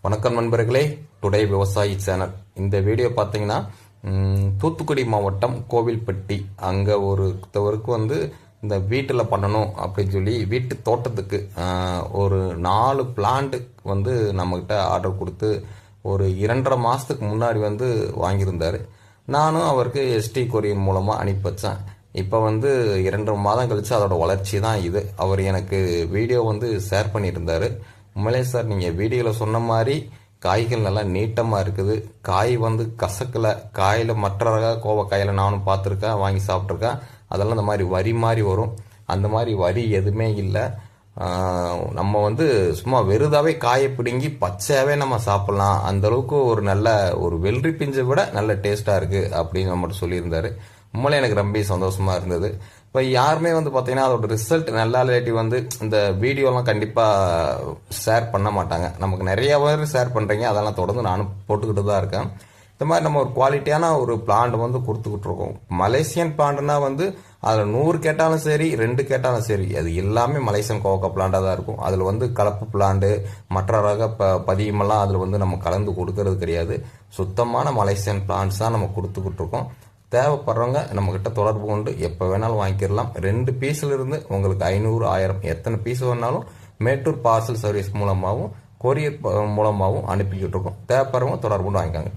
வணக்கம் நண்பர்களே, டுடே விவசாயி சேனல். இந்த வீடியோ பார்த்தீங்கன்னா தூத்துக்குடி மாவட்டம் கோவில்பட்டி அங்கே ஒருத்தவருக்கு இந்த வீட்டில் பண்ணணும் அப்படின்னு சொல்லி வீட்டு தோட்டத்துக்கு ஒரு 4 பிளான்ட் நம்மக்கிட்ட ஆர்டர் கொடுத்து ஒரு 2.5 மாதத்துக்கு முன்னாடி வாங்கியிருந்தார். நானும் அவருக்கு எஸ்டி கொரியர் மூலமாக அனுப்பி வச்சேன். இப்போ 2.5 மாதம் கழிச்சு அதோட வளர்ச்சி தான் இது. அவர் எனக்கு வீடியோ ஷேர் பண்ணியிருந்தார். உண்மையிலே சார், நீங்கள் வீடியோவில் சொன்ன மாதிரி காய்கள் நல்லா நீட்டமாக இருக்குது. காய் கசக்கலை. காயில் மற்ற ரக கோவக்காயில் நானும் பார்த்துருக்கேன், வாங்கி சாப்பிட்ருக்கேன். அதெல்லாம் இந்த மாதிரி வரி மாதிரி வரும். அந்த மாதிரி வரி எதுவுமே இல்லை. நம்ம சும்மா வெறுதாவே காயை பிடுங்கி பச்சையாகவே நம்ம சாப்பிட்லாம். அந்தளவுக்கு ஒரு வெள்ளரி பிஞ்சை விட நல்ல டேஸ்ட்டாக இருக்குது அப்படின்னு நம்மகிட்ட சொல்லியிருந்தாரு. உண்மையிலே எனக்கு ரொம்ப சந்தோஷமாக இருந்தது. இப்போ யாருமே பார்த்தீங்கன்னா அதோட ரிசல்ட் நல்லா இல்லாட்டி இந்த வீடியோலாம் கண்டிப்பாக ஷேர் பண்ண மாட்டாங்க. நமக்கு நிறைய பேர் ஷேர் பண்ணுறீங்க, அதெல்லாம் தொடர்ந்து நானும் போட்டுக்கிட்டு தான் இருக்கேன். இந்த மாதிரி நம்ம ஒரு குவாலிட்டியான ஒரு பிளான்ட் கொடுத்துக்கிட்டு இருக்கோம். மலேசியன் பிளான்ட்னா அதில் 100 கேட்டாலும் சரி, 2 கேட்டாலும் சரி, அது எல்லாமே மலேசியன் கோவக்கா பிளான்ட்டாக தான் இருக்கும். அதில் கலப்பு பிளான்ட்டு மற்ற ரக பதியமெல்லாம் அதில் நம்ம கலந்து கொடுக்கறது கிடையாது. சுத்தமான மலேசியன் பிளான்ட்ஸ் தான் நம்ம கொடுத்துக்கிட்டு இருக்கோம். தேவைப்படுறவங்க நம்மக்கிட்ட தொடர்பு கொண்டு எப்போ வேணாலும் வாங்கிக்கலாம். 2 பீஸில் இருந்து உங்களுக்கு 500, 1000 எத்தனை பீஸ் வேணாலும் மேட்டூர் பார்சல் சர்வீஸ் மூலமாகவும் கொரியர் மூலமாகவும் அனுப்பிக்கிட்டு இருக்கோம். தேவைப்படுறவங்க தொடர்பு கொண்டு வாங்கிக்காங்க.